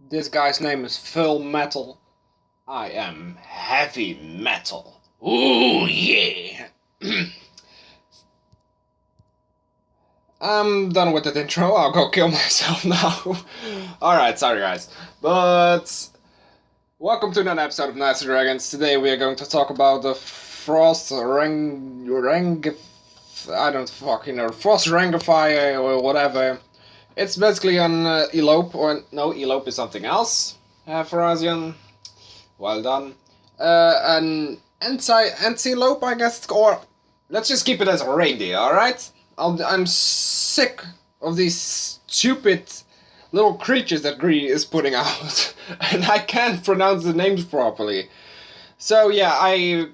This guy's name is Full Metal. I am heavy metal. Ooh, yeah! I'm done with that intro. I'll go kill myself now. Alright, sorry guys. But welcome to another episode of Knights and Dragons. Today we are going to talk about the Frost I don't fucking know. Frost Rangifier or whatever. It's basically an elope, or no, elope is something else. Verizion, well done. An antelope, I guess, or let's just keep it as a reindeer, alright? I'm sick of these stupid little creatures that Gree is putting out, and I can't pronounce the names properly. So yeah, I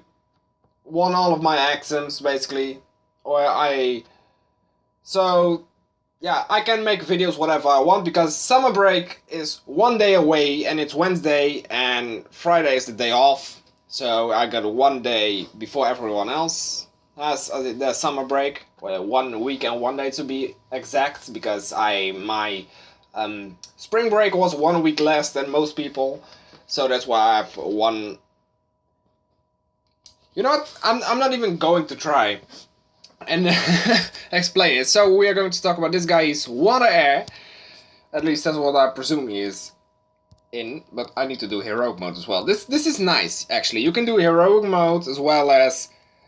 won all of my exams, basically, yeah, I can make videos whatever I want because summer break is one day away and it's Wednesday and Friday is the day off. So I got 1 day before everyone else has the summer break. Well, 1 week and 1 day to be exact, because my spring break was 1 week less than most people. So that's why I have one. You know what? I'm not even going to try and explain it. So we are going to talk about this guy is water air. At least that's what I presume he is in. But I need to do heroic mode as well. This is nice, actually. You can do heroic mode as well as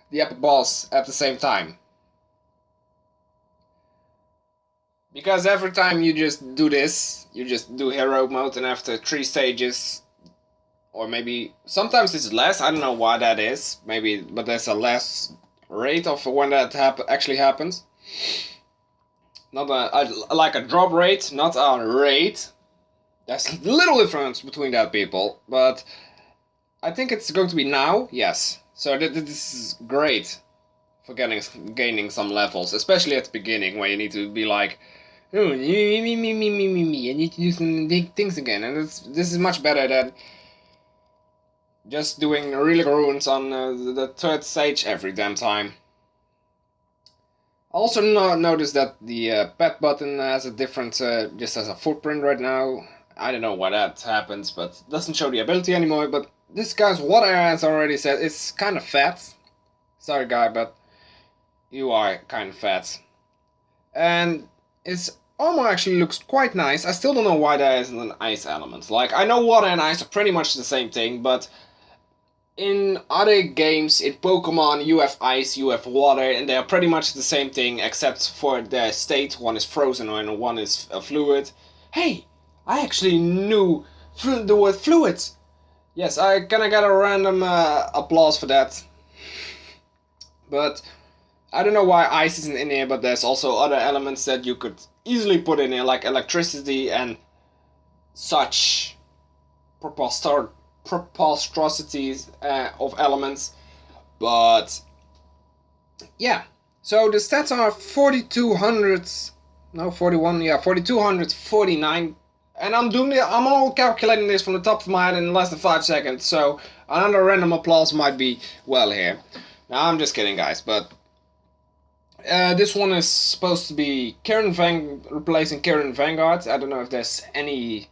the epic boss at the same time. Because every time you just do this, you just do heroic mode, and after 3 stages, or maybe sometimes it's less, I don't know why that is, maybe, but there's a less rate of when that actually happens. Not like a drop rate, not a rate. There's a little difference between that, people, but I think it's going to be now. Yes, so this is great for gaining some levels, especially at the beginning where you need to be like, oh, me, I need to do some big things again, and this is much better than just doing really runes on the 3rd stage every damn time. I also noticed that the pet button has a different, just has a footprint right now. I don't know why that happens, but it doesn't show the ability anymore. But this guy's water, as I already said, is kind of fat. Sorry guy, but you are kind of fat. And its armor actually looks quite nice. I still don't know why there isn't an ice element. Like, I know water and ice are pretty much the same thing, but in other games, in Pokemon, you have ice, you have water, and they are pretty much the same thing, except for their state. One is frozen and one is a fluid. Hey, I actually knew the word fluid. Yes, I kinda got a random applause for that. But I don't know why ice isn't in here, but there's also other elements that you could easily put in here, like electricity and such preposterosities of elements. But yeah, so the stats are 4200, no, 41, yeah, 4249, and I'm all calculating this from the top of my head in less than 5 seconds, so another random applause might be well here. Now, I'm just kidding, guys, but this one is supposed to be replacing Karen Vanguard. I don't know if there's any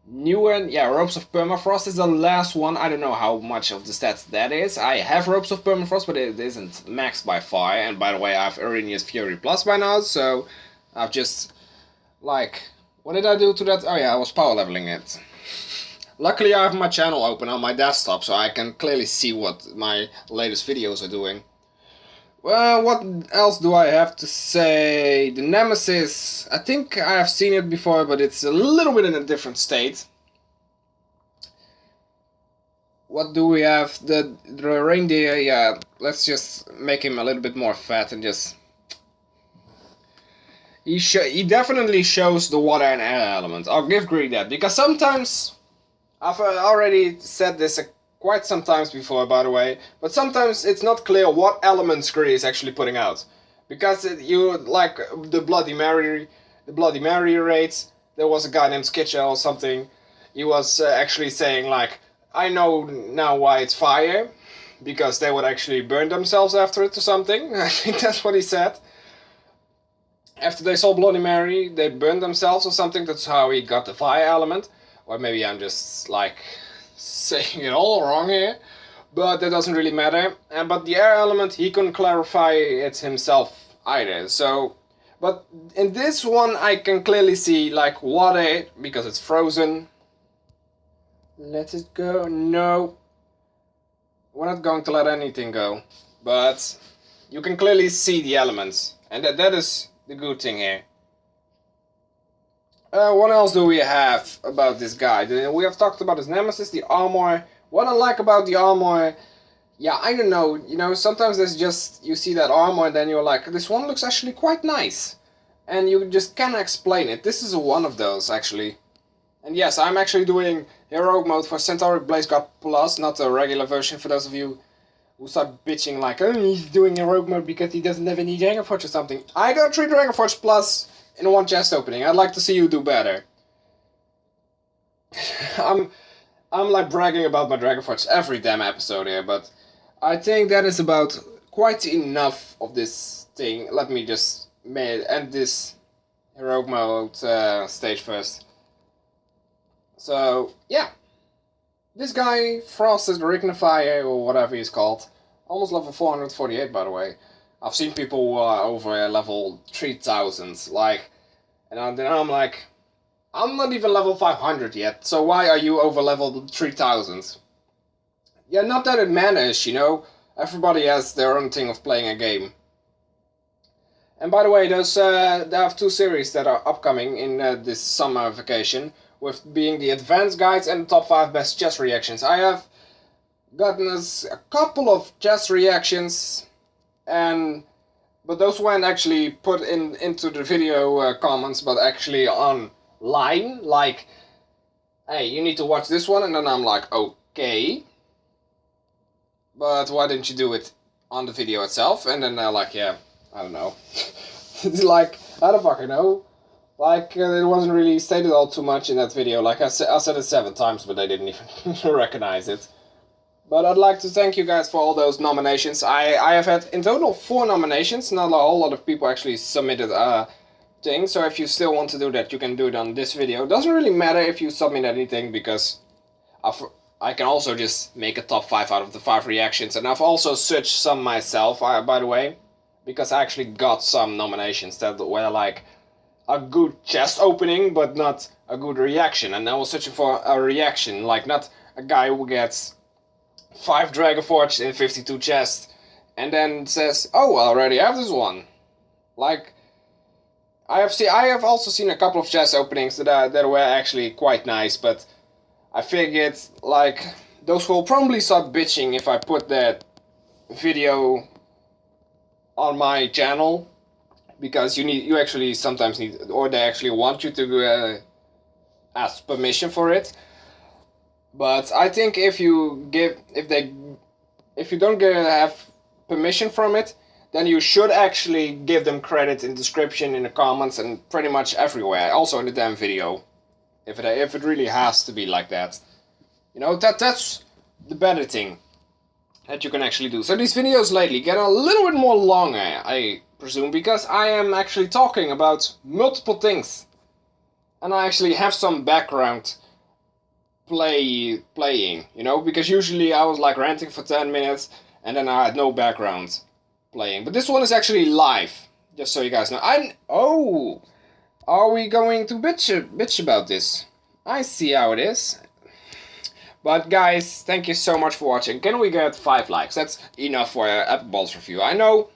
newer. Yeah, Ropes of Permafrost is the last one. I don't know how much of the stats that is. I have Ropes of Permafrost, but it isn't maxed by far. And by the way, I have Arrhenius Fury Plus by now, so I've just, like, what did I do to that? Oh yeah, I was power leveling it. Luckily I have my channel open on my desktop, so I can clearly see what my latest videos are doing. Well, what else do I have to say? The Nemesis, I think I have seen it before, but it's a little bit in a different state. What do we have? The reindeer, yeah, let's just make him a little bit more fat and just... He definitely shows the water and air element. I'll give Gree that, because sometimes... I've already said this quite some times before, by the way, but sometimes it's not clear what elements Gree is actually putting out. Because you, like, the Bloody Mary raids, there was a guy named Skitcher or something, he was actually saying, like, I know now why it's fire, because they would actually burn themselves after it or something. I think that's what he said. After they saw Bloody Mary, they burned themselves or something, that's how he got the fire element. Or maybe I'm just like saying it all wrong here, but that doesn't really matter. But the air element, he couldn't clarify it himself either. So, but in this one I can clearly see like water, because it's frozen. Let it go. No, we're not going to let anything go. But you can clearly see the elements, and that is the good thing here. What else do we have about this guy? We have talked about his nemesis, the armor. What I like about the armor, yeah, I don't know. You know, sometimes there's just, you see that armor and then you're like, this one looks actually quite nice. And you just cannot explain it. This is one of those, actually. And yes, I'm actually doing heroic mode for Centauric Blaze God Plus, not the regular version, for those of you who start bitching like, oh, he's doing heroic mode because he doesn't have any Dragon Forge or something. I got 3 Dragon Forge Plus in one chest opening. I'd like to see you do better. I'm like bragging about my Dragon Forge every damn episode here, but I think that is about quite enough of this thing. Let me just end this heroic mode stage first. So, yeah. This guy, Frosted Rignifier, or whatever he's called, almost level 448, by the way. I've seen people who are over level 3000, like, and then I'm like, I'm not even level 500 yet, so why are you over level 3000? Yeah, not that it matters, you know, everybody has their own thing of playing a game. And by the way, they have 2 series that are upcoming in this summer vacation, with being the advanced guides and the top 5 best chess reactions. I have gotten us a couple of chess reactions, but those weren't actually put into the video comments, but actually online, like, hey, you need to watch this one, and then I'm like, okay, but why didn't you do it on the video itself? And then they're like, yeah, I don't know. It's like, I don't fucking know. Like, it wasn't really stated all too much in that video. Like, I said it 7 times, but they didn't even recognize it. But I'd like to thank you guys for all those nominations. I have had, in total, 4 nominations. Not a whole lot of people actually submitted a thing. So if you still want to do that, you can do it on this video. It doesn't really matter if you submit anything, because I can also just make a top 5 out of the 5 reactions. And I've also searched some myself, by the way. Because I actually got some nominations that were like a good chest opening, but not a good reaction. And I was searching for a reaction, like not a guy who gets 5 Dragon Forge in 52 chests, and then says, oh, I already have this one. Like, I have also seen a couple of chest openings that were actually quite nice, but I figured, like, those will probably start bitching if I put that video on my channel, because you actually sometimes need, or they actually want you to ask permission for it. But I think if you don't have permission from it, then you should actually give them credit in description, in the comments, and pretty much everywhere. Also in the damn video, if it really has to be like that. You know, that's the better thing that you can actually do. So these videos lately get a little bit more longer, I presume, because I am actually talking about multiple things, and I actually have some background playing, you know, because usually I was like ranting for 10 minutes and then I had no background playing. But this one is actually live, just so you guys know. Are we going to bitch about this? I see how it is. But guys, thank you so much for watching. Can we get 5 likes? That's enough for an Epic Balls review. I know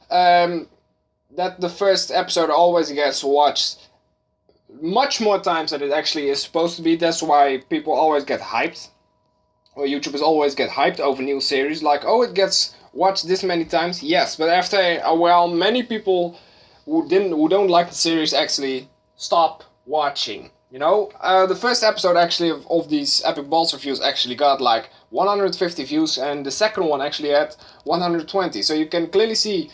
that the first episode always gets watched much more times than it actually is supposed to be. That's why people always get hyped. Or YouTubers always get hyped over new series. Like, oh, it gets watched this many times. Yes, but after a while, many people who don't like the series actually stop watching. You know, the first episode actually of these Epic Balls reviews actually got like 150 views, and the second one actually had 120. So you can clearly see,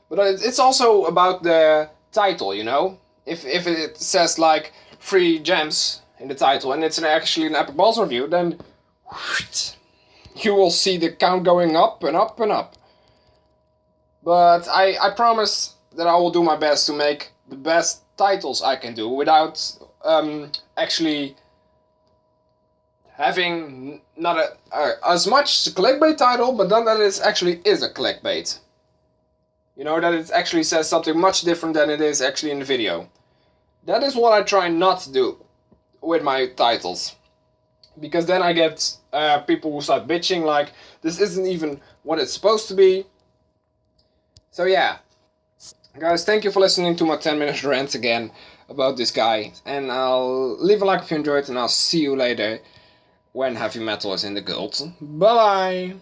but it's also about the title, you know. If it says like 3 gems in the title and it's actually an Epic Balls review, then you will see the count going up and up and up. But I promise that I will do my best to make the best titles I can do without actually having not as much clickbait title, but then that it actually is a clickbait. You know, that it actually says something much different than it is actually in the video. That is what I try not to do with my titles. Because then I get people who start bitching like, this isn't even what it's supposed to be. So yeah. Guys, thank you for listening to my 10-minute rant again about this guy. And I'll leave a like if you enjoyed, and I'll see you later when heavy metal is in the cult. Bye bye!